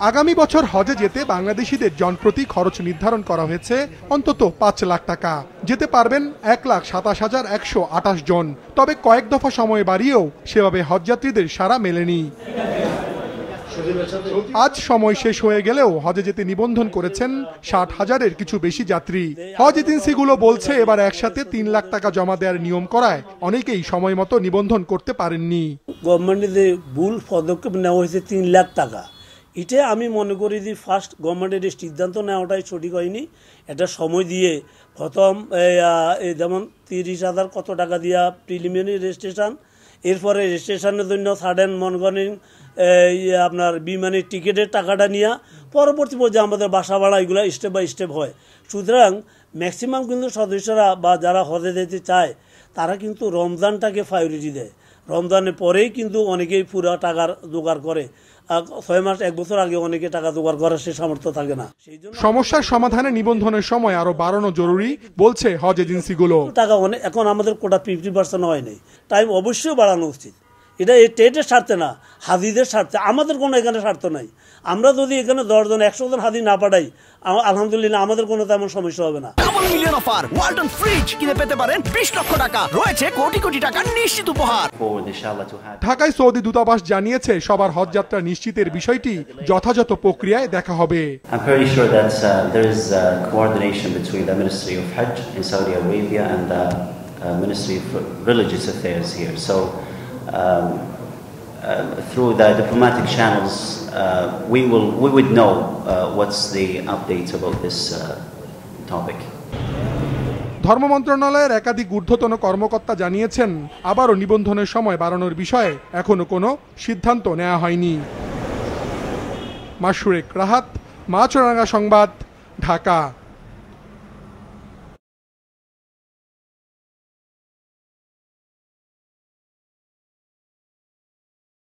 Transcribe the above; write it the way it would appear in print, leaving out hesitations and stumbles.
আগামী বছর হজে যেতে বাংলাদেশিদের জনপ্রতি খরচ নির্ধারণ করা হয়েছে অন্তত ৫ লাখ টাকা। যেতে পারবেন ১,২৭,১২৮ জন। তবে কয়েক দফা সময় বাড়িয়েও সেভাবে হজযাত্রীদের সাড়া মেলেনি। আজ সময় শেষ হয়ে গেলেও হজে যেতে নিবন্ধন করেছেন ৬০,০০০-এর কিছু বেশি যাত্রী। হজ এজেন্সিগুলো বলছে এবার একসাথে ৩ লাখ টাকা জমা দেওয়ার নিয়ম করায় অনেকেই সময় মতো নিবন্ধন করতে পারেননি। গভর্নমেন্টের যে ভুল পদক্ষেপ নেওয়া হয়েছে ৩ লাখ টাকা, এটা আমি মনে করি যে ফার্স্ট গভর্নমেন্টের সিদ্ধান্ত নেওয়াটাই সঠিক হয়নি। এটা সময় দিয়ে প্রথম যেমন ৩০,০০০ কত টাকা দিয়া প্রিলিমিনারি রেজিস্ট্রেশন, এরপরে রেজিস্ট্রেশনের জন্য সাডেন মনগনিং আপনার বিমানের টিকিটের টাকাটা নিয়ে পরবর্তী পর্যায়ে আমাদের বাসা ভাড়া এগুলো স্টেপ বাই স্টেপ হয়। সুতরাং ম্যাক্সিমাম কিন্তু সদস্যরা বা যারা হজে যেতে চায় তারা কিন্তু রমজানটাকে প্রায়োরিটি দেয়। রমজানের পরেই কিন্তু অনেকেই পুরো টাকার জোগাড় করে। ৬ মাস ১ বছর আগে অনেকে টাকা জোগাড় করার সে সামর্থ্য থাকে না। সেই জন্য সমস্যার সমাধানে নিবন্ধনের সময় আরো বাড়ানো জরুরি বলছে হজ এজেন্সিগুলো। টাকা অনেক এখন আমাদের কোটা 50% হয় নাই, টাইম অবশ্যই বাড়ানো উচিত। এটা এই স্টেটের স্বার্থে না, হাজিদের স্বার্থে। আমাদের কোনো এখানে স্বার্থ নাই। আমরা যদি এখানে ১০ জন ১০০ জন হাজি না পাঠাই, আলহামদুলিল্লাহ আমাদের কোনো তেমন সমস্যা হবে না। Double million offer, Walton fridge কিনে পেতে পারেন ২০ লক্ষ টাকা, রয়েছে কোটি কোটি টাকার নিশ্চিত উপহার। ঢাকায় সৌদি দূতাবাস জানিয়েছে সবার হজ যাত্রা নিশ্চিতের বিষয়টি যথাযথ প্রক্রিয়ায় দেখা হবে। I'm pretty sure that there is coordination between the Ministry of Hajj in Saudi Arabia and the Ministry of Religious Affairs here. So through the diplomatic channels, we would know what's the update about this topic. ধর্ম মন্ত্রণালয়ের একাধিক ঊর্ধ্বতন কর্মকর্তা জানিয়েছেন আবারও নিবন্ধনের সময় বাড়ানোর বিষয়ে এখনো কোনো সিদ্ধান্ত নেওয়া হয়নি। মাশরুক রাহাত, মাছরাঙা সংবাদ, ঢাকা।